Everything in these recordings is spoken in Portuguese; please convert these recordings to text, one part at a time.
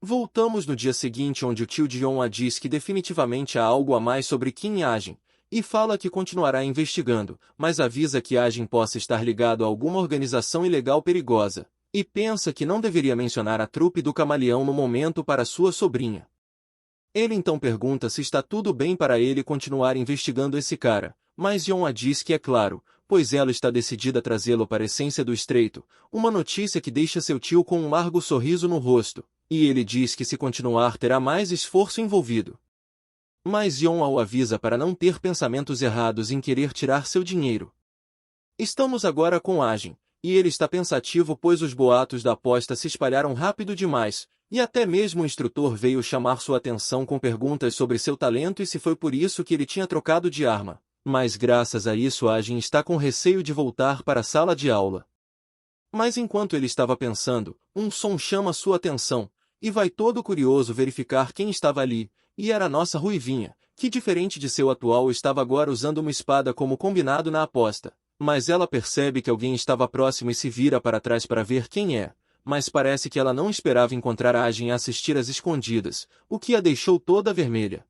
Voltamos no dia seguinte onde o tio Dion diz que definitivamente há algo a mais sobre Kim Ajin, e fala que continuará investigando, mas avisa que Ajin possa estar ligado a alguma organização ilegal perigosa, e pensa que não deveria mencionar a trupe do Camaleão no momento para sua sobrinha. Ele então pergunta se está tudo bem para ele continuar investigando esse cara, mas Yeon diz que é claro, pois ela está decidida a trazê-lo para a essência do estreito, uma notícia que deixa seu tio com um largo sorriso no rosto, e ele diz que se continuar terá mais esforço envolvido. Mas Yeon o avisa para não ter pensamentos errados em querer tirar seu dinheiro. Estamos agora com Ajin, e ele está pensativo pois os boatos da aposta se espalharam rápido demais, e até mesmo o instrutor veio chamar sua atenção com perguntas sobre seu talento e se foi por isso que ele tinha trocado de arma. Mas graças a isso Ajin está com receio de voltar para a sala de aula. Mas enquanto ele estava pensando, um som chama sua atenção, e vai todo curioso verificar quem estava ali, e era a nossa Ruivinha, que diferente de seu atual estava agora usando uma espada como combinado na aposta. Mas ela percebe que alguém estava próximo e se vira para trás para ver quem é, mas parece que ela não esperava encontrar Ajin a assistir às escondidas, o que a deixou toda vermelha.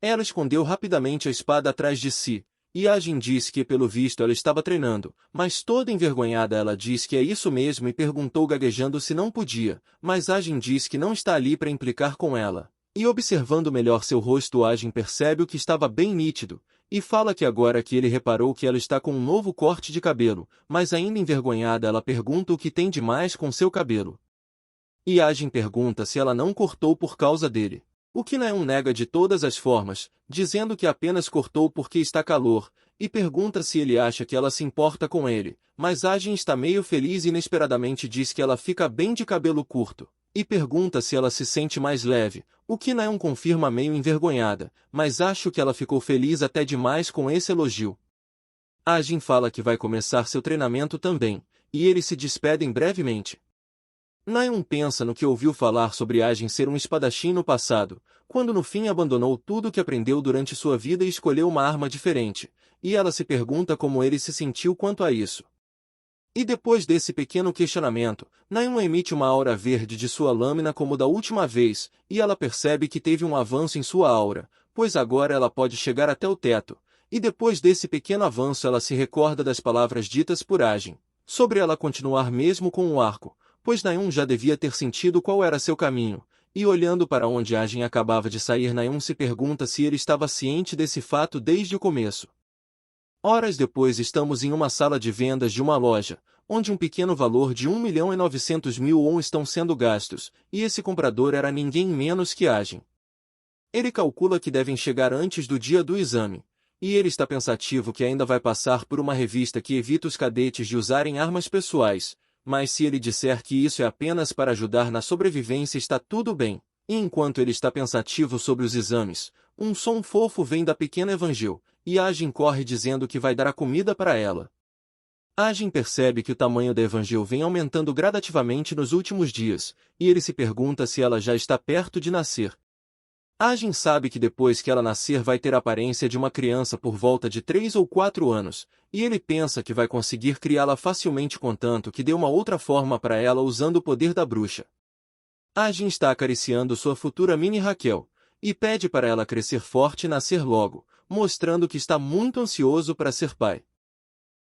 Ela escondeu rapidamente a espada atrás de si, e Ajin diz que pelo visto ela estava treinando, mas toda envergonhada ela diz que é isso mesmo e perguntou gaguejando se não podia, mas Ajin diz que não está ali para implicar com ela. E observando melhor seu rosto Ajin percebe o que estava bem nítido, e fala que agora que ele reparou que ela está com um novo corte de cabelo, mas ainda envergonhada ela pergunta o que tem de mais com seu cabelo. E Ajin pergunta se ela não cortou por causa dele. O que Naeun nega de todas as formas, dizendo que apenas cortou porque está calor, e pergunta se ele acha que ela se importa com ele, mas Ajin está meio feliz e inesperadamente diz que ela fica bem de cabelo curto, e pergunta se ela se sente mais leve, o que Naeun confirma meio envergonhada, mas acho que ela ficou feliz até demais com esse elogio. Ajin fala que vai começar seu treinamento também, e eles se despedem brevemente. Naeun pensa no que ouviu falar sobre Ajin ser um espadachim no passado, quando no fim abandonou tudo o que aprendeu durante sua vida e escolheu uma arma diferente, e ela se pergunta como ele se sentiu quanto a isso. E depois desse pequeno questionamento, Naeun emite uma aura verde de sua lâmina como da última vez, e ela percebe que teve um avanço em sua aura, pois agora ela pode chegar até o teto, e depois desse pequeno avanço ela se recorda das palavras ditas por Ajin, sobre ela continuar mesmo com o arco, pois Naeun já devia ter sentido qual era seu caminho, e olhando para onde Ajin acabava de sair Naeun se pergunta se ele estava ciente desse fato desde o começo. Horas depois estamos em uma sala de vendas de uma loja, onde um pequeno valor de 1.900.000 won estão sendo gastos, e esse comprador era ninguém menos que Ajin. Ele calcula que devem chegar antes do dia do exame, e ele está pensativo que ainda vai passar por uma revista que evita os cadetes de usarem armas pessoais, mas se ele disser que isso é apenas para ajudar na sobrevivência está tudo bem, e enquanto ele está pensativo sobre os exames, um som fofo vem da pequena Evangel, e Ajin corre dizendo que vai dar a comida para ela. Ajin percebe que o tamanho da Evangel vem aumentando gradativamente nos últimos dias, e ele se pergunta se ela já está perto de nascer. Ajin sabe que depois que ela nascer vai ter a aparência de uma criança por volta de 3 ou 4 anos, e ele pensa que vai conseguir criá-la facilmente contanto que dê uma outra forma para ela usando o poder da bruxa. Ajin está acariciando sua futura mini Raquel, e pede para ela crescer forte e nascer logo, mostrando que está muito ansioso para ser pai.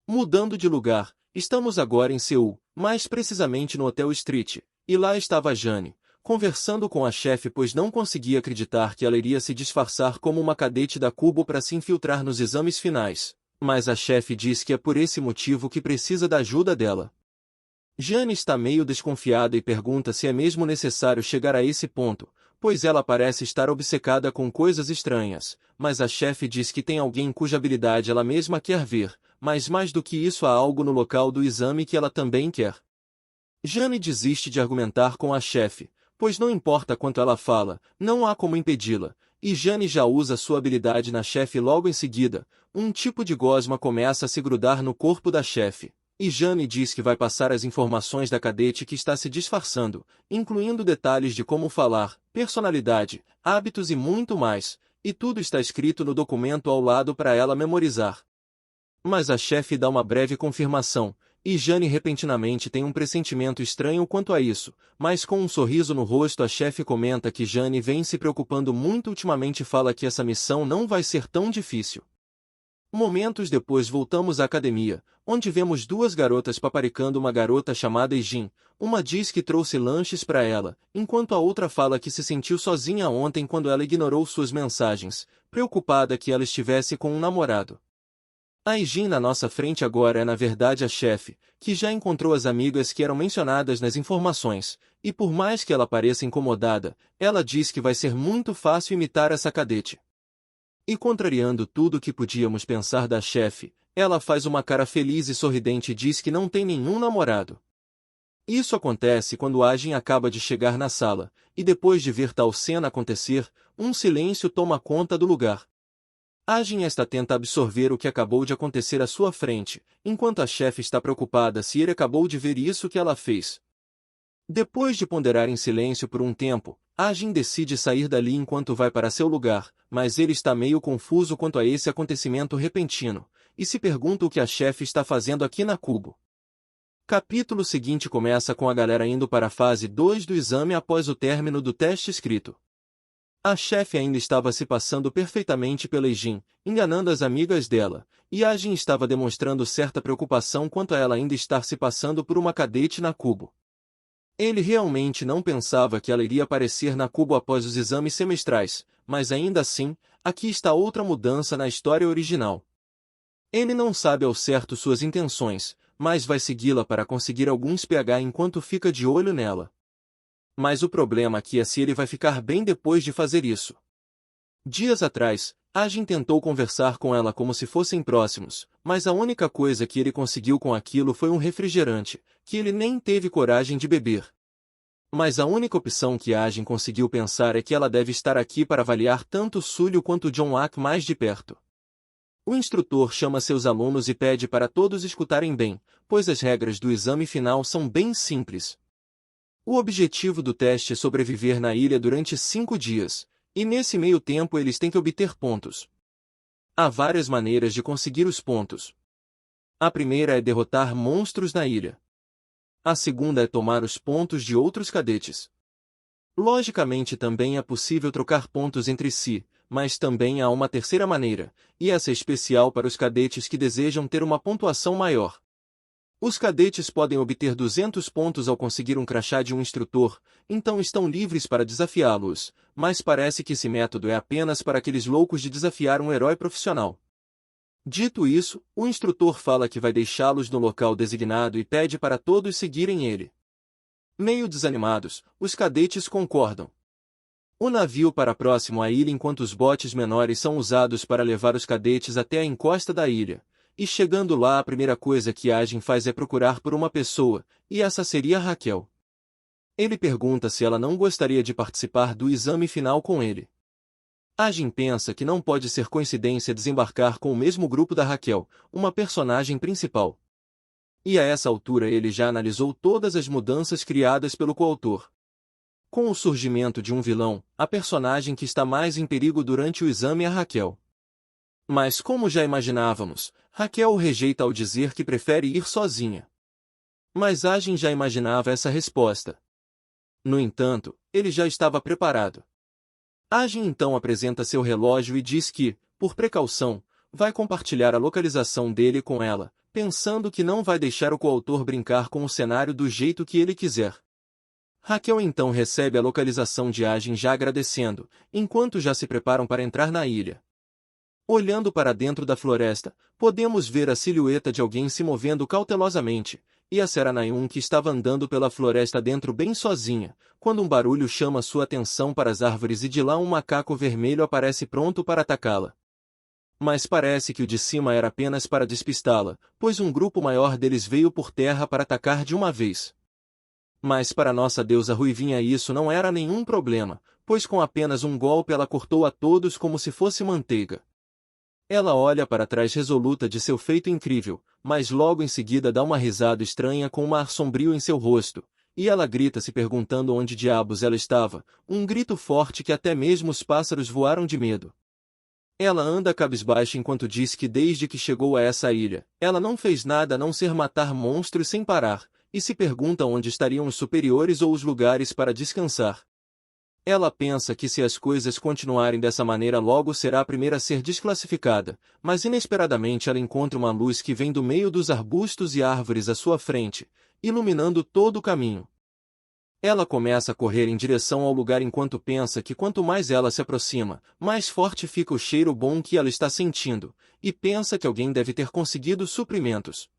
Mudando de lugar, estamos agora em Seul, mais precisamente no Hotel Street, e lá estava Jane, conversando com a chefe pois não conseguia acreditar que ela iria se disfarçar como uma cadete da Kubo para se infiltrar nos exames finais, mas a chefe diz que é por esse motivo que precisa da ajuda dela. Jane está meio desconfiada e pergunta se é mesmo necessário chegar a esse ponto, pois ela parece estar obcecada com coisas estranhas, mas a chefe diz que tem alguém cuja habilidade ela mesma quer ver, mas mais do que isso há algo no local do exame que ela também quer. Jane desiste de argumentar com a chefe, pois não importa quanto ela fala, não há como impedi-la, e Jane já usa sua habilidade na chefe logo em seguida, um tipo de gosma começa a se grudar no corpo da chefe, e Jane diz que vai passar as informações da cadete que está se disfarçando, incluindo detalhes de como falar, personalidade, hábitos e muito mais, e tudo está escrito no documento ao lado para ela memorizar. Mas a chefe dá uma breve confirmação, E Jane repentinamente tem um pressentimento estranho quanto a isso, mas com um sorriso no rosto a chefe comenta que Jane vem se preocupando muito ultimamente e fala que essa missão não vai ser tão difícil. Momentos depois voltamos à academia, onde vemos duas garotas paparicando uma garota chamada Ijin. Uma diz que trouxe lanches para ela, enquanto a outra fala que se sentiu sozinha ontem quando ela ignorou suas mensagens, preocupada que ela estivesse com um namorado. A Ijin na nossa frente agora é na verdade a chefe, que já encontrou as amigas que eram mencionadas nas informações, e por mais que ela pareça incomodada, ela diz que vai ser muito fácil imitar essa cadete. E contrariando tudo o que podíamos pensar da chefe, ela faz uma cara feliz e sorridente e diz que não tem nenhum namorado. Isso acontece quando Ajin acaba de chegar na sala, e depois de ver tal cena acontecer, um silêncio toma conta do lugar. Ajin tenta absorver o que acabou de acontecer à sua frente, enquanto a chefe está preocupada se ele acabou de ver isso que ela fez. Depois de ponderar em silêncio por um tempo, Ajin decide sair dali enquanto vai para seu lugar, mas ele está meio confuso quanto a esse acontecimento repentino, e se pergunta o que a chefe está fazendo aqui na Cubo. Capítulo seguinte começa com a galera indo para a fase 2 do exame após o término do teste escrito. A chefe ainda estava se passando perfeitamente pela Ijin, enganando as amigas dela, e Ajin estava demonstrando certa preocupação quanto a ela ainda estar se passando por uma cadete na Cubo. Ele realmente não pensava que ela iria aparecer na Cubo após os exames semestrais, mas ainda assim, aqui está outra mudança na história original. Ele não sabe ao certo suas intenções, mas vai segui-la para conseguir alguns PH enquanto fica de olho nela. Mas o problema aqui é se ele vai ficar bem depois de fazer isso. Dias atrás, Ajin tentou conversar com ela como se fossem próximos, mas a única coisa que ele conseguiu com aquilo foi um refrigerante, que ele nem teve coragem de beber. Mas a única opção que Ajin conseguiu pensar é que ela deve estar aqui para avaliar tanto Sulio quanto John Wack mais de perto. O instrutor chama seus alunos e pede para todos escutarem bem, pois as regras do exame final são bem simples. O objetivo do teste é sobreviver na ilha durante 5 dias, e nesse meio tempo eles têm que obter pontos. Há várias maneiras de conseguir os pontos. A primeira é derrotar monstros na ilha. A segunda é tomar os pontos de outros cadetes. Logicamente também é possível trocar pontos entre si, mas também há uma terceira maneira, e essa é especial para os cadetes que desejam ter uma pontuação maior. Os cadetes podem obter 200 pontos ao conseguir um crachá de um instrutor, então estão livres para desafiá-los, mas parece que esse método é apenas para aqueles loucos de desafiar um herói profissional. Dito isso, o instrutor fala que vai deixá-los no local designado e pede para todos seguirem ele. Meio desanimados, os cadetes concordam. O navio para próximo à ilha enquanto os botes menores são usados para levar os cadetes até a encosta da ilha. E chegando lá a primeira coisa que Ajin faz é procurar por uma pessoa, e essa seria Raquel. Ele pergunta se ela não gostaria de participar do exame final com ele. Ajin pensa que não pode ser coincidência desembarcar com o mesmo grupo da Raquel, uma personagem principal. E a essa altura ele já analisou todas as mudanças criadas pelo coautor. Com o surgimento de um vilão, a personagem que está mais em perigo durante o exame é Raquel. Mas como já imaginávamos, Raquel o rejeita ao dizer que prefere ir sozinha. Mas Ajin já imaginava essa resposta. No entanto, ele já estava preparado. Ajin então apresenta seu relógio e diz que, por precaução, vai compartilhar a localização dele com ela, pensando que não vai deixar o coautor brincar com o cenário do jeito que ele quiser. Raquel então recebe a localização de Ajin já agradecendo, enquanto já se preparam para entrar na ilha. Olhando para dentro da floresta, podemos ver a silhueta de alguém se movendo cautelosamente, e a Seranayun que estava andando pela floresta dentro bem sozinha, quando um barulho chama sua atenção para as árvores e de lá um macaco vermelho aparece pronto para atacá-la. Mas parece que o de cima era apenas para despistá-la, pois um grupo maior deles veio por terra para atacar de uma vez. Mas para nossa deusa Ruivinha isso não era nenhum problema, pois com apenas um golpe ela cortou a todos como se fosse manteiga. Ela olha para trás resoluta de seu feito incrível, mas logo em seguida dá uma risada estranha com um ar sombrio em seu rosto, e ela grita se perguntando onde diabos ela estava, um grito forte que até mesmo os pássaros voaram de medo. Ela anda cabisbaixa enquanto diz que desde que chegou a essa ilha, ela não fez nada a não ser matar monstros sem parar, e se pergunta onde estariam os superiores ou os lugares para descansar. Ela pensa que se as coisas continuarem dessa maneira logo será a primeira a ser desclassificada, mas inesperadamente ela encontra uma luz que vem do meio dos arbustos e árvores à sua frente, iluminando todo o caminho. Ela começa a correr em direção ao lugar enquanto pensa que quanto mais ela se aproxima, mais forte fica o cheiro bom que ela está sentindo, e pensa que alguém deve ter conseguido suprimentos.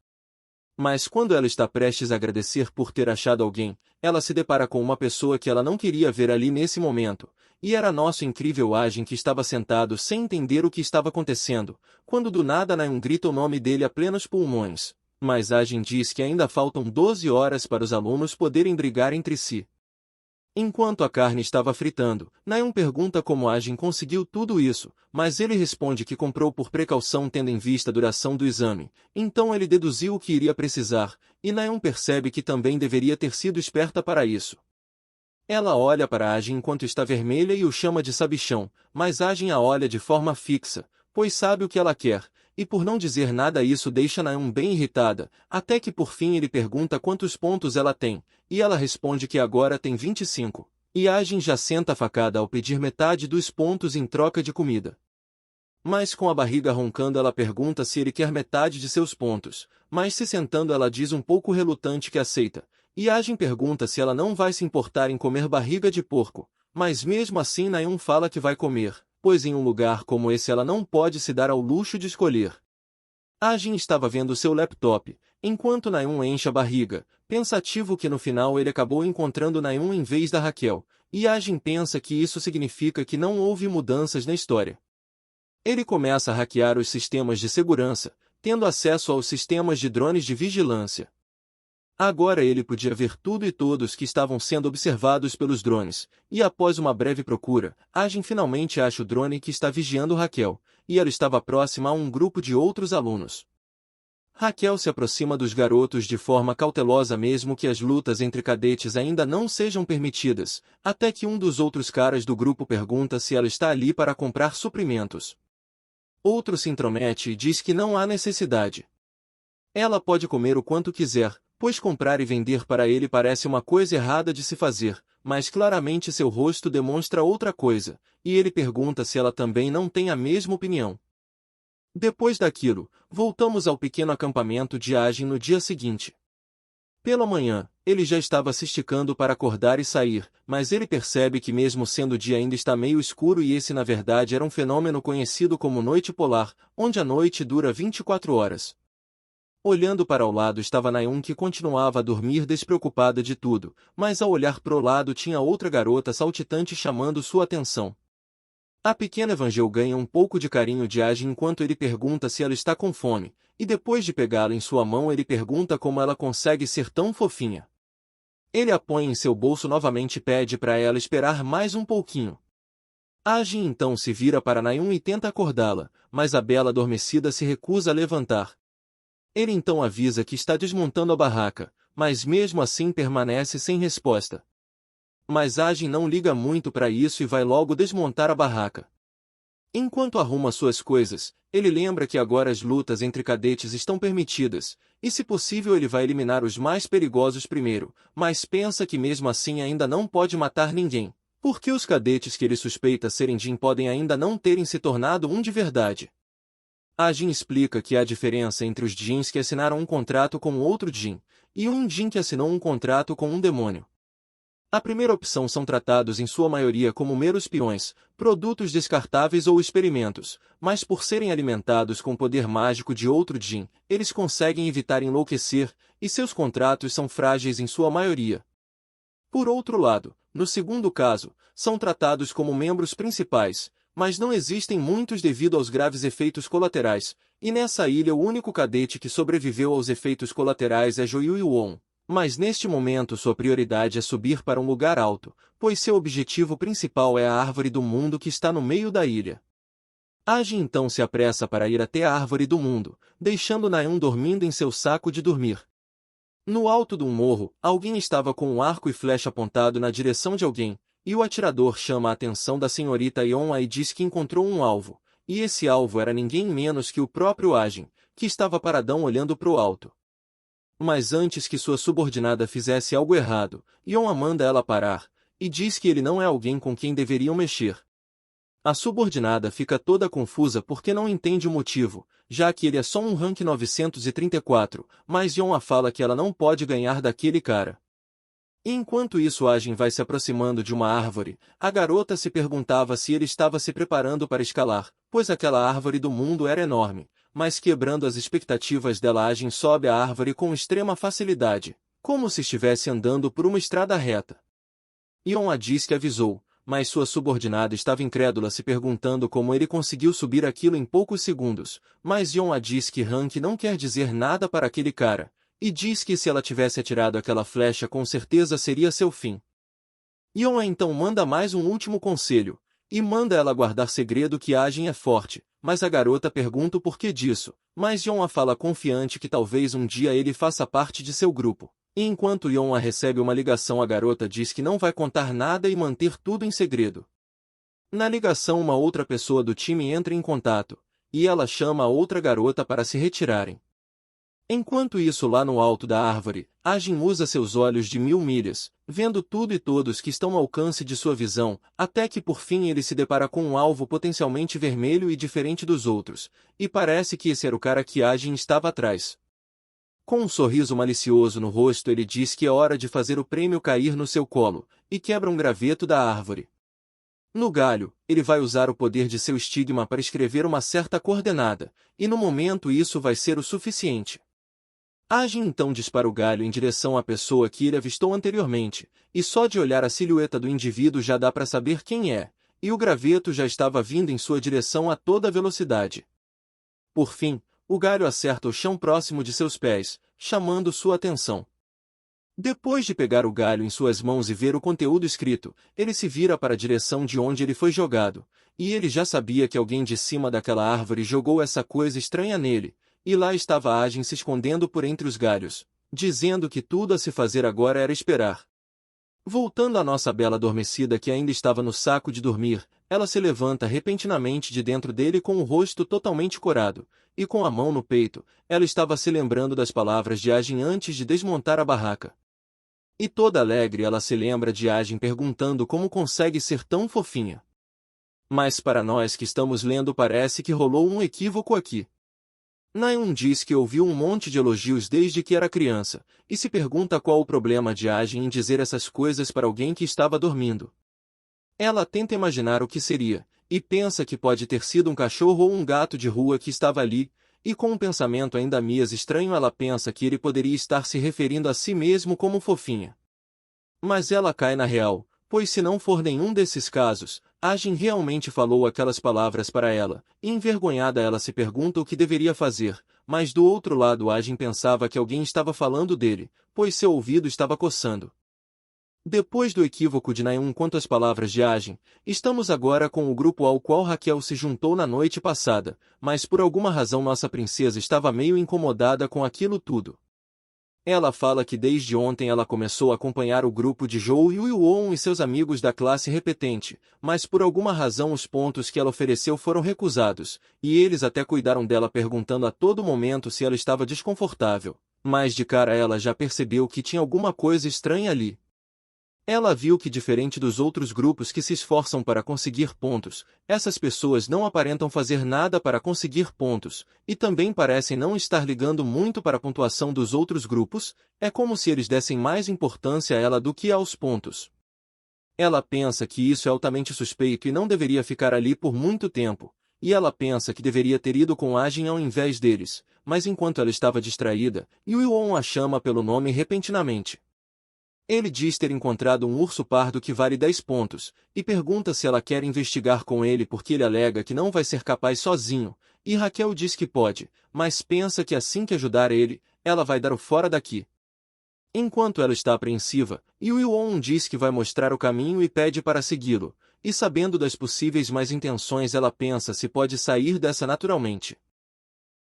Mas quando ela está prestes a agradecer por ter achado alguém, ela se depara com uma pessoa que ela não queria ver ali nesse momento, e era nosso incrível Ajin que estava sentado sem entender o que estava acontecendo, quando do nada Naeun grita o nome dele a plenos pulmões. Mas Ajin diz que ainda faltam 12 horas para os alunos poderem brigar entre si. Enquanto a carne estava fritando, Naeun pergunta como Ajin conseguiu tudo isso, mas ele responde que comprou por precaução tendo em vista a duração do exame, então ele deduziu o que iria precisar, e Naeun percebe que também deveria ter sido esperta para isso. Ela olha para Ajin enquanto está vermelha e o chama de sabichão, mas Ajin a olha de forma fixa, pois sabe o que ela quer, e por não dizer nada isso deixa Naeun bem irritada, até que por fim ele pergunta quantos pontos ela tem, e ela responde que agora tem 25. E Ajin já senta a facada ao pedir metade dos pontos em troca de comida. Mas com a barriga roncando ela pergunta se ele quer metade de seus pontos, mas se sentando ela diz um pouco relutante que aceita, e Ajin pergunta se ela não vai se importar em comer barriga de porco, mas mesmo assim Naeun fala que vai comer, pois em um lugar como esse ela não pode se dar ao luxo de escolher. Ajin estava vendo seu laptop, enquanto Naeun enche a barriga, pensativo que no final ele acabou encontrando Naeun em vez da Raquel, e Ajin pensa que isso significa que não houve mudanças na história. Ele começa a hackear os sistemas de segurança, tendo acesso aos sistemas de drones de vigilância. Agora ele podia ver tudo e todos que estavam sendo observados pelos drones, e após uma breve procura, Ajin finalmente acha o drone que está vigiando Raquel, e ela estava próxima a um grupo de outros alunos. Raquel se aproxima dos garotos de forma cautelosa mesmo que as lutas entre cadetes ainda não sejam permitidas, até que um dos outros caras do grupo pergunta se ela está ali para comprar suprimentos. Outro se intromete e diz que não há necessidade. Ela pode comer o quanto quiser, pois comprar e vender para ele parece uma coisa errada de se fazer, mas claramente seu rosto demonstra outra coisa, e ele pergunta se ela também não tem a mesma opinião. Depois daquilo, voltamos ao pequeno acampamento de Ajin no dia seguinte. Pela manhã, ele já estava se esticando para acordar e sair, mas ele percebe que mesmo sendo o dia ainda está meio escuro e esse na verdade era um fenômeno conhecido como noite polar, onde a noite dura 24 horas. Olhando para o lado estava Naeun que continuava a dormir despreocupada de tudo, mas ao olhar pro lado tinha outra garota saltitante chamando sua atenção. A pequena Evangel ganha um pouco de carinho de Ajin enquanto ele pergunta se ela está com fome, e depois de pegá-la em sua mão ele pergunta como ela consegue ser tão fofinha. Ele a põe em seu bolso novamente e pede para ela esperar mais um pouquinho. Ajin então se vira para Naeun e tenta acordá-la, mas a bela adormecida se recusa a levantar. Ele então avisa que está desmontando a barraca, mas mesmo assim permanece sem resposta. Mas Ajin não liga muito para isso e vai logo desmontar a barraca. Enquanto arruma suas coisas, ele lembra que agora as lutas entre cadetes estão permitidas, e se possível ele vai eliminar os mais perigosos primeiro, mas pensa que mesmo assim ainda não pode matar ninguém, porque os cadetes que ele suspeita serem Jin podem ainda não terem se tornado um de verdade. Ajin explica que há diferença entre os Jins que assinaram um contrato com outro Jin, e um Jin que assinou um contrato com um demônio. A primeira opção são tratados em sua maioria como meros peões, produtos descartáveis ou experimentos, mas por serem alimentados com o poder mágico de outro Jin, eles conseguem evitar enlouquecer, e seus contratos são frágeis em sua maioria. Por outro lado, no segundo caso, são tratados como membros principais, mas não existem muitos devido aos graves efeitos colaterais, e nessa ilha o único cadete que sobreviveu aos efeitos colaterais é Joyu Yuon. Mas neste momento sua prioridade é subir para um lugar alto, pois seu objetivo principal é a árvore do mundo que está no meio da ilha. Ajin então se apressa para ir até a árvore do mundo, deixando Naeun dormindo em seu saco de dormir. No alto de um morro, alguém estava com um arco e flecha apontado na direção de alguém, e o atirador chama a atenção da senhorita Yeon e diz que encontrou um alvo, e esse alvo era ninguém menos que o próprio Ajin, que estava paradão olhando para o alto. Mas antes que sua subordinada fizesse algo errado, Yeon manda ela parar, e diz que ele não é alguém com quem deveriam mexer. A subordinada fica toda confusa porque não entende o motivo, já que ele é só um rank 934, mas Yeon fala que ela não pode ganhar daquele cara. E enquanto isso Ajin vai se aproximando de uma árvore, a garota se perguntava se ele estava se preparando para escalar, pois aquela árvore do mundo era enorme, mas quebrando as expectativas dela Ajin sobe a árvore com extrema facilidade, como se estivesse andando por uma estrada reta. Yeon diz que avisou, mas sua subordinada estava incrédula se perguntando como ele conseguiu subir aquilo em poucos segundos, mas Yeon diz que rank não quer dizer nada para aquele cara, e diz que se ela tivesse atirado aquela flecha com certeza seria seu fim. Yeon então manda mais um último conselho, e manda ela guardar segredo que Ajin é forte, mas a garota pergunta o porquê disso, mas Yeon fala confiante que talvez um dia ele faça parte de seu grupo. E enquanto Yeon recebe uma ligação a garota diz que não vai contar nada e manter tudo em segredo. Na ligação uma outra pessoa do time entra em contato, e ela chama a outra garota para se retirarem. Enquanto isso lá no alto da árvore, Ajin usa seus olhos de 1000 milhas, vendo tudo e todos que estão ao alcance de sua visão, até que por fim ele se depara com um alvo potencialmente vermelho e diferente dos outros, e parece que esse era o cara que Ajin estava atrás. Com um sorriso malicioso no rosto ele diz que é hora de fazer o prêmio cair no seu colo, e quebra um graveto da árvore. No galho, ele vai usar o poder de seu estigma para escrever uma certa coordenada, e no momento isso vai ser o suficiente. Ajin então dispara o galho em direção à pessoa que ele avistou anteriormente, e só de olhar a silhueta do indivíduo já dá para saber quem é, e o graveto já estava vindo em sua direção a toda velocidade. Por fim, o galho acerta o chão próximo de seus pés, chamando sua atenção. Depois de pegar o galho em suas mãos e ver o conteúdo escrito, ele se vira para a direção de onde ele foi jogado, e ele já sabia que alguém de cima daquela árvore jogou essa coisa estranha nele, e lá estava Ajin se escondendo por entre os galhos, dizendo que tudo a se fazer agora era esperar. Voltando à nossa bela adormecida que ainda estava no saco de dormir, ela se levanta repentinamente de dentro dele com o rosto totalmente corado, e com a mão no peito, ela estava se lembrando das palavras de Ajin antes de desmontar a barraca. E toda alegre ela se lembra de Ajin perguntando como consegue ser tão fofinha. Mas para nós que estamos lendo parece que rolou um equívoco aqui. Naeun diz que ouviu um monte de elogios desde que era criança, e se pergunta qual o problema de Ajin em dizer essas coisas para alguém que estava dormindo. Ela tenta imaginar o que seria, e pensa que pode ter sido um cachorro ou um gato de rua que estava ali, e com um pensamento ainda mais estranho ela pensa que ele poderia estar se referindo a si mesmo como fofinha. Mas ela cai na real, pois se não for nenhum desses casos, Ajin realmente falou aquelas palavras para ela, e envergonhada ela se pergunta o que deveria fazer, mas do outro lado Ajin pensava que alguém estava falando dele, pois seu ouvido estava coçando. Depois do equívoco de Naeun quanto às palavras de Ajin, estamos agora com o grupo ao qual Raquel se juntou na noite passada, mas por alguma razão nossa princesa estava meio incomodada com aquilo tudo. Ela fala que desde ontem ela começou a acompanhar o grupo de Zhou e Won e seus amigos da classe repetente, mas por alguma razão os pontos que ela ofereceu foram recusados, e eles até cuidaram dela perguntando a todo momento se ela estava desconfortável, mas de cara ela já percebeu que tinha alguma coisa estranha ali. Ela viu que diferente dos outros grupos que se esforçam para conseguir pontos, essas pessoas não aparentam fazer nada para conseguir pontos, e também parecem não estar ligando muito para a pontuação dos outros grupos, é como se eles dessem mais importância a ela do que aos pontos. Ela pensa que isso é altamente suspeito e não deveria ficar ali por muito tempo, e ela pensa que deveria ter ido com Ajin ao invés deles, mas enquanto ela estava distraída, Won a chama pelo nome repentinamente. Ele diz ter encontrado um urso pardo que vale 10 pontos, e pergunta se ela quer investigar com ele porque ele alega que não vai ser capaz sozinho, e Raquel diz que pode, mas pensa que assim que ajudar ele, ela vai dar o fora daqui. Enquanto ela está apreensiva, Won diz que vai mostrar o caminho e pede para segui-lo, e sabendo das possíveis más intenções ela pensa se pode sair dessa naturalmente.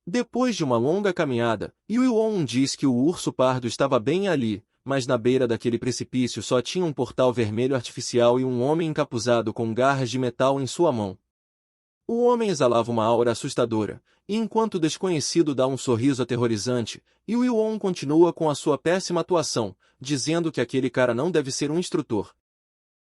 Depois de uma longa caminhada, Won diz que o urso pardo estava bem ali, mas na beira daquele precipício só tinha um portal vermelho artificial e um homem encapuzado com garras de metal em sua mão. O homem exalava uma aura assustadora, e enquanto o desconhecido dá um sorriso aterrorizante, Yu-Won continua com a sua péssima atuação, dizendo que aquele cara não deve ser um instrutor.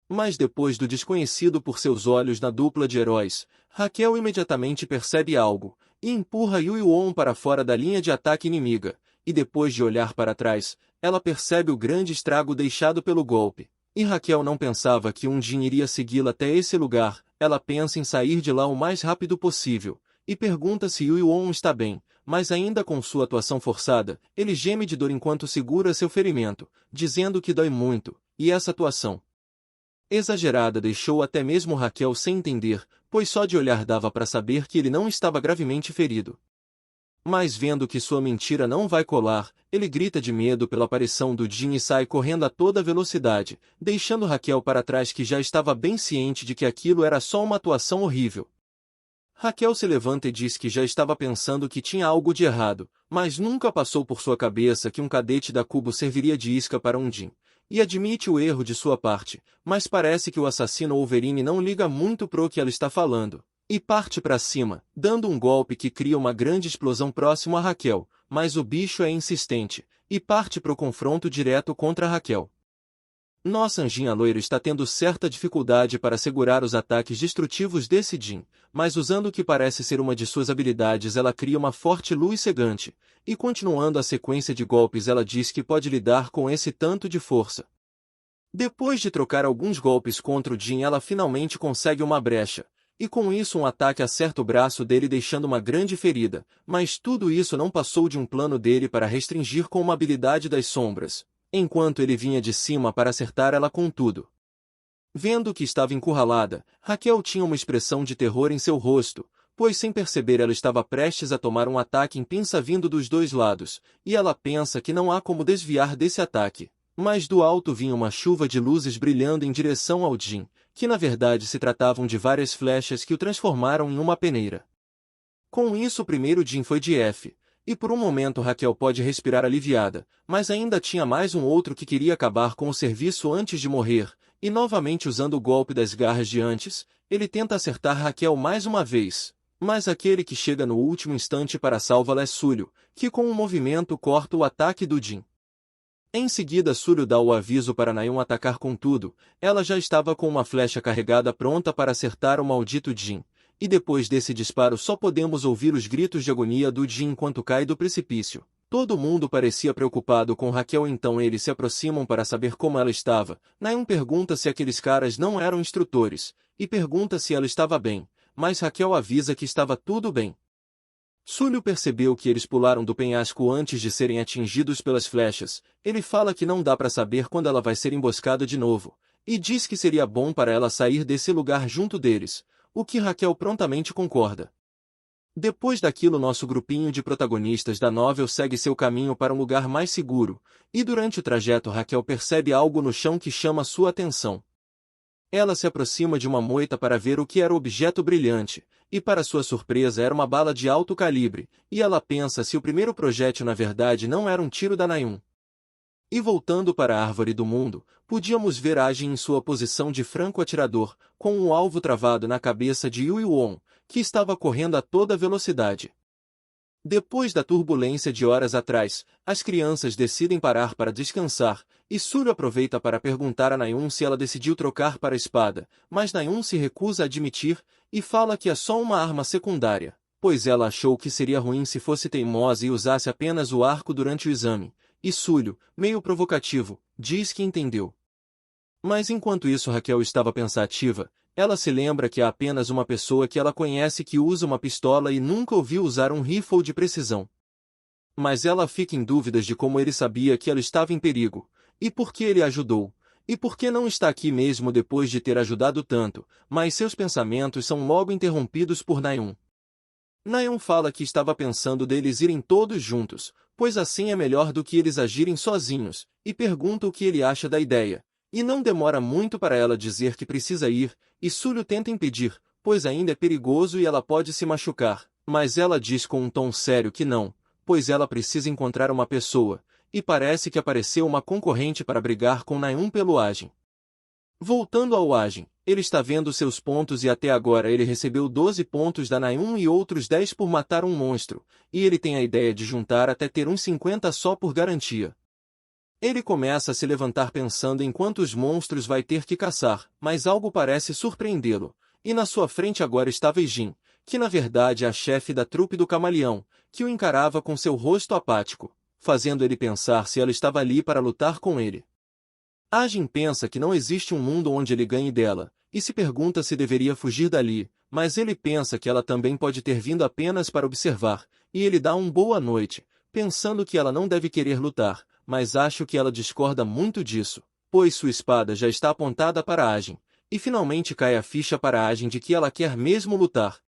Mas depois do desconhecido por seus olhos na dupla de heróis, Raquel imediatamente percebe algo, e empurra Yu-Won para fora da linha de ataque inimiga, e depois de olhar para trás, ela percebe o grande estrago deixado pelo golpe. E Raquel não pensava que Jin iria segui-la até esse lugar, ela pensa em sair de lá o mais rápido possível, e pergunta se Yu-Won está bem, mas ainda com sua atuação forçada, ele geme de dor enquanto segura seu ferimento, dizendo que dói muito, e essa atuação exagerada deixou até mesmo Raquel sem entender, pois só de olhar dava para saber que ele não estava gravemente ferido. Mas vendo que sua mentira não vai colar, ele grita de medo pela aparição do Jin e sai correndo a toda velocidade, deixando Raquel para trás que já estava bem ciente de que aquilo era só uma atuação horrível. Raquel se levanta e diz que já estava pensando que tinha algo de errado, mas nunca passou por sua cabeça que um cadete da Kubo serviria de isca para Jin. E admite o erro de sua parte, mas parece que o assassino Wolverine não liga muito pro que ela está falando, e parte para cima, dando um golpe que cria uma grande explosão próximo a Raquel, mas o bicho é insistente, e parte pro confronto direto contra Raquel. Nossa anjinha loira está tendo certa dificuldade para segurar os ataques destrutivos desse Jin, mas usando o que parece ser uma de suas habilidades ela cria uma forte luz cegante, e continuando a sequência de golpes ela diz que pode lidar com esse tanto de força. Depois de trocar alguns golpes contra o Jin ela finalmente consegue uma brecha, e com isso um ataque acerta o braço dele deixando uma grande ferida, mas tudo isso não passou de um plano dele para restringir com uma habilidade das sombras, enquanto ele vinha de cima para acertar ela com tudo. Vendo que estava encurralada, Raquel tinha uma expressão de terror em seu rosto, pois sem perceber ela estava prestes a tomar um ataque em pinça vindo dos dois lados, e ela pensa que não há como desviar desse ataque. Mas do alto vinha uma chuva de luzes brilhando em direção ao Jin, que na verdade se tratavam de várias flechas que o transformaram em uma peneira. Com isso o primeiro Jin foi de F, e por um momento Raquel pode respirar aliviada, mas ainda tinha mais um outro que queria acabar com o serviço antes de morrer, e novamente usando o golpe das garras de antes, ele tenta acertar Raquel mais uma vez, mas aquele que chega no último instante para salvá-la é Sulio, que com um movimento corta o ataque do Jin. Em seguida Sulio dá o aviso para Naeun atacar com tudo, ela já estava com uma flecha carregada pronta para acertar o maldito Jin, e depois desse disparo só podemos ouvir os gritos de agonia do Jin enquanto cai do precipício. Todo mundo parecia preocupado com Raquel, então eles se aproximam para saber como ela estava. Naeun pergunta se aqueles caras não eram instrutores, e pergunta se ela estava bem, mas Raquel avisa que estava tudo bem. Sulio percebeu que eles pularam do penhasco antes de serem atingidos pelas flechas. Ele fala que não dá para saber quando ela vai ser emboscada de novo, e diz que seria bom para ela sair desse lugar junto deles, o que Raquel prontamente concorda. Depois daquilo nosso grupinho de protagonistas da novel segue seu caminho para um lugar mais seguro, e durante o trajeto Raquel percebe algo no chão que chama sua atenção. Ela se aproxima de uma moita para ver o que era o objeto brilhante, e para sua surpresa era uma bala de alto calibre, e ela pensa se o primeiro projétil na verdade não era um tiro da Naeun. E voltando para a árvore do mundo, podíamos ver Ajin em sua posição de franco atirador, com um alvo travado na cabeça de Yu-Won, que estava correndo a toda velocidade. Depois da turbulência de horas atrás, as crianças decidem parar para descansar, e Sulio aproveita para perguntar a Naeun se ela decidiu trocar para a espada, mas Naeun se recusa a admitir, e fala que é só uma arma secundária, pois ela achou que seria ruim se fosse teimosa e usasse apenas o arco durante o exame, e Sulio, meio provocativo, diz que entendeu. Mas enquanto isso Raquel estava pensativa, ela se lembra que há apenas uma pessoa que ela conhece que usa uma pistola e nunca ouviu usar um rifle de precisão. Mas ela fica em dúvidas de como ele sabia que ela estava em perigo, e por que ele a ajudou, e por que não está aqui mesmo depois de ter ajudado tanto, mas seus pensamentos são logo interrompidos por Naeun. Naeun fala que estava pensando deles irem todos juntos, pois assim é melhor do que eles agirem sozinhos, e pergunta o que ele acha da ideia. E não demora muito para ela dizer que precisa ir, e Sulio tenta impedir, pois ainda é perigoso e ela pode se machucar, mas ela diz com um tom sério que não, pois ela precisa encontrar uma pessoa, e parece que apareceu uma concorrente para brigar com Naeun pelo Ajin. Voltando ao Ajin, ele está vendo seus pontos e até agora ele recebeu 12 pontos da Nayun e outros 10 por matar um monstro, e ele tem a ideia de juntar até ter uns 50 só por garantia. Ele começa a se levantar pensando em quantos monstros vai ter que caçar, mas algo parece surpreendê-lo, e na sua frente agora estava Jin, que na verdade é a chefe da trupe do camaleão, que o encarava com seu rosto apático, fazendo ele pensar se ela estava ali para lutar com ele. Ajin pensa que não existe um mundo onde ele ganhe dela, e se pergunta se deveria fugir dali, mas ele pensa que ela também pode ter vindo apenas para observar, e ele dá boa noite, pensando que ela não deve querer lutar, mas acho que ela discorda muito disso, pois sua espada já está apontada para Ajin, e finalmente cai a ficha para Ajin de que ela quer mesmo lutar.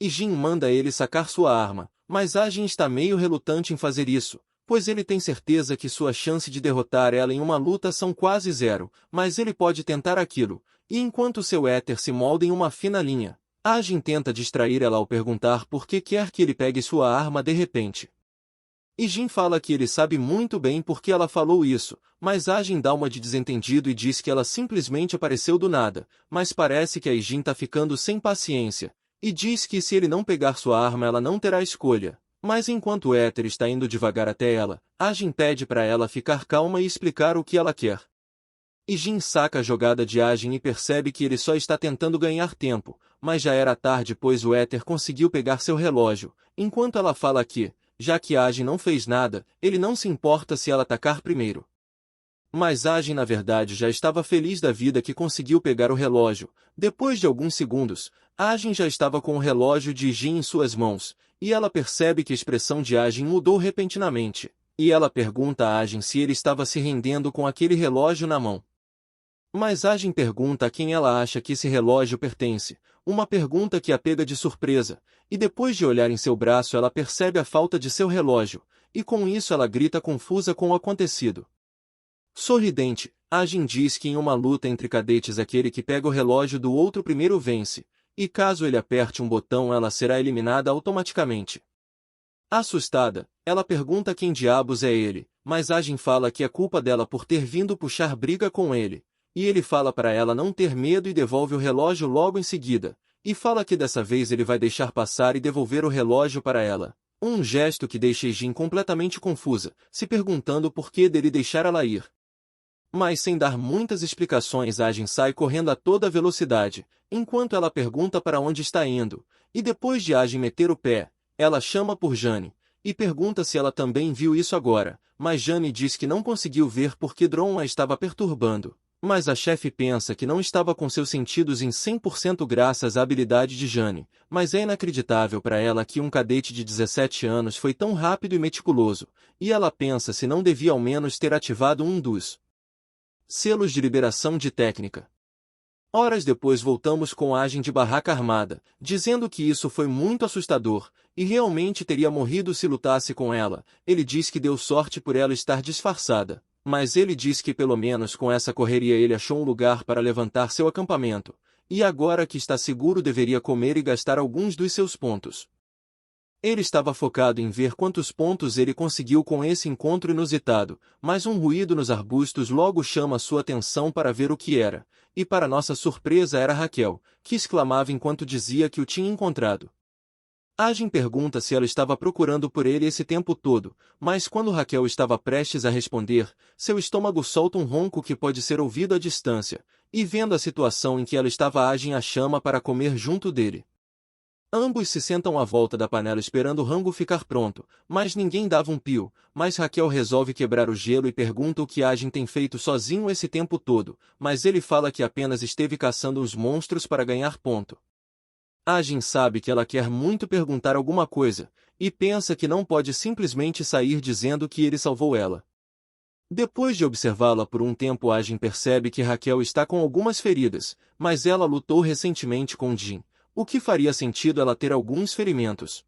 E Jin manda ele sacar sua arma, mas Ajin está meio relutante em fazer isso, pois ele tem certeza que sua chance de derrotar ela em uma luta são quase zero, mas ele pode tentar aquilo, e enquanto seu éter se molda em uma fina linha, Ajin tenta distrair ela ao perguntar por que quer que ele pegue sua arma de repente. E Jin fala que ele sabe muito bem por que ela falou isso, mas Ajin dá uma de desentendido e diz que ela simplesmente apareceu do nada, mas parece que a Jin tá ficando sem paciência, e diz que se ele não pegar sua arma ela não terá escolha. Mas enquanto o éter está indo devagar até ela, Ajin pede para ela ficar calma e explicar o que ela quer. E Jin saca a jogada de Ajin e percebe que ele só está tentando ganhar tempo, mas já era tarde pois o éter conseguiu pegar seu relógio, enquanto ela fala que, já que Ajin não fez nada, ele não se importa se ela atacar primeiro. Mas Ajin na verdade já estava feliz da vida que conseguiu pegar o relógio. Depois de alguns segundos, Ajin já estava com o relógio de Jin em suas mãos, e ela percebe que a expressão de Ajin mudou repentinamente, e ela pergunta a Ajin se ele estava se rendendo com aquele relógio na mão. Mas Ajin pergunta a quem ela acha que esse relógio pertence, uma pergunta que a pega de surpresa, e depois de olhar em seu braço ela percebe a falta de seu relógio, e com isso ela grita confusa com o acontecido. Sorridente, Ajin diz que em uma luta entre cadetes aquele que pega o relógio do outro primeiro vence, e caso ele aperte um botão ela será eliminada automaticamente. Assustada, ela pergunta quem diabos é ele, mas Ajin fala que é culpa dela por ter vindo puxar briga com ele, e ele fala para ela não ter medo e devolve o relógio logo em seguida, e fala que dessa vez ele vai deixar passar e devolver o relógio para ela. Um gesto que deixa Jin completamente confusa, se perguntando por que dele deixar ela ir. Mas sem dar muitas explicações Ajin sai correndo a toda velocidade, enquanto ela pergunta para onde está indo, e depois de Ajin meter o pé, ela chama por Jane, e pergunta se ela também viu isso agora, mas Jane diz que não conseguiu ver porque Dron a estava perturbando. Mas a chefe pensa que não estava com seus sentidos em 100% graças à habilidade de Jane, mas é inacreditável para ela que um cadete de 17 anos foi tão rápido e meticuloso, e ela pensa se não devia ao menos ter ativado um dos selos de liberação de técnica. Horas depois voltamos com Ajin de barraca armada, dizendo que isso foi muito assustador, e realmente teria morrido se lutasse com ela. Ele diz que deu sorte por ela estar disfarçada, mas ele diz que pelo menos com essa correria ele achou um lugar para levantar seu acampamento, e agora que está seguro deveria comer e gastar alguns dos seus pontos. Ele estava focado em ver quantos pontos ele conseguiu com esse encontro inusitado, mas um ruído nos arbustos logo chama sua atenção para ver o que era, e para nossa surpresa era Raquel, que exclamava enquanto dizia que o tinha encontrado. Ajin pergunta se ela estava procurando por ele esse tempo todo, mas quando Raquel estava prestes a responder, seu estômago solta um ronco que pode ser ouvido à distância, e vendo a situação em que ela estava Ajin a chama para comer junto dele. Ambos se sentam à volta da panela esperando o rango ficar pronto, mas ninguém dava um pio, mas Raquel resolve quebrar o gelo e pergunta o que Ajin tem feito sozinho esse tempo todo, mas ele fala que apenas esteve caçando os monstros para ganhar ponto. Ajin sabe que ela quer muito perguntar alguma coisa, e pensa que não pode simplesmente sair dizendo que ele salvou ela. Depois de observá-la por um tempo Ajin percebe que Raquel está com algumas feridas, mas ela lutou recentemente com Jin, o que faria sentido ela ter alguns ferimentos.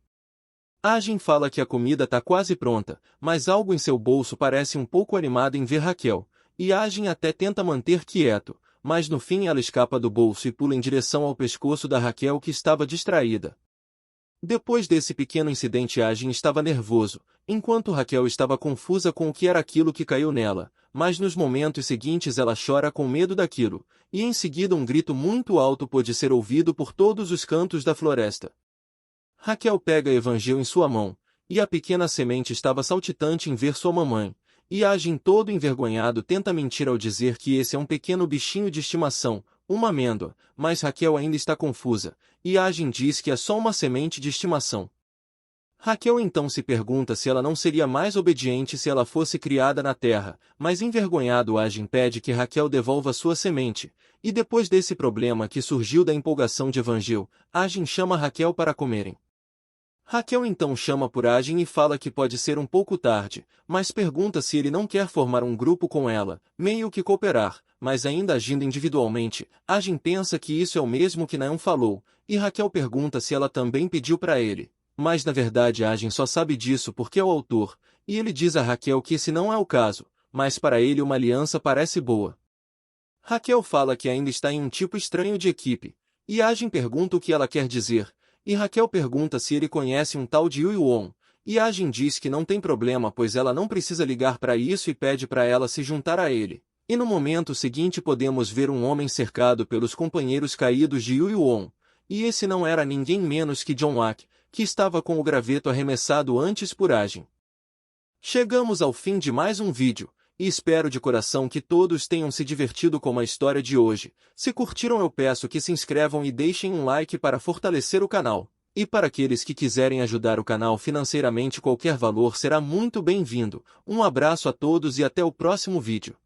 Ajin fala que a comida está quase pronta, mas algo em seu bolso parece um pouco animado em ver Raquel, e Ajin até tenta manter quieto, mas no fim ela escapa do bolso e pula em direção ao pescoço da Raquel que estava distraída. Depois desse pequeno incidente, Agem estava nervoso, enquanto Raquel estava confusa com o que era aquilo que caiu nela, mas nos momentos seguintes ela chora com medo daquilo, e em seguida um grito muito alto pôde ser ouvido por todos os cantos da floresta. Raquel pega Evangelho em sua mão, e a pequena semente estava saltitante em ver sua mamãe, e Agem todo envergonhado tenta mentir ao dizer que esse é um pequeno bichinho de estimação, uma amêndoa, mas Raquel ainda está confusa, e Agem diz que é só uma semente de estimação. Raquel então se pergunta se ela não seria mais obediente se ela fosse criada na terra, mas envergonhado Agem pede que Raquel devolva sua semente, e depois desse problema que surgiu da empolgação de Evangelho, Agem chama Raquel para comerem. Raquel então chama por Agem e fala que pode ser um pouco tarde, mas pergunta se ele não quer formar um grupo com ela, meio que cooperar, mas ainda agindo individualmente. Agem pensa que isso é o mesmo que Naam falou, e Raquel pergunta se ela também pediu para ele. Mas na verdade Agem só sabe disso porque é o autor, e ele diz a Raquel que esse não é o caso, mas para ele uma aliança parece boa. Raquel fala que ainda está em um tipo estranho de equipe, e Agem pergunta o que ela quer dizer, e Raquel pergunta se ele conhece um tal de Yu-Won, e Agem diz que não tem problema pois ela não precisa ligar para isso e pede para ela se juntar a ele. E no momento seguinte podemos ver um homem cercado pelos companheiros caídos de Yu-Won, e esse não era ninguém menos que John Wak, que estava com o graveto arremessado antes por Agem. Chegamos ao fim de mais um vídeo, e espero de coração que todos tenham se divertido com a história de hoje. Se curtiram eu peço que se inscrevam e deixem um like para fortalecer o canal. E para aqueles que quiserem ajudar o canal financeiramente qualquer valor será muito bem-vindo. Um abraço a todos e até o próximo vídeo.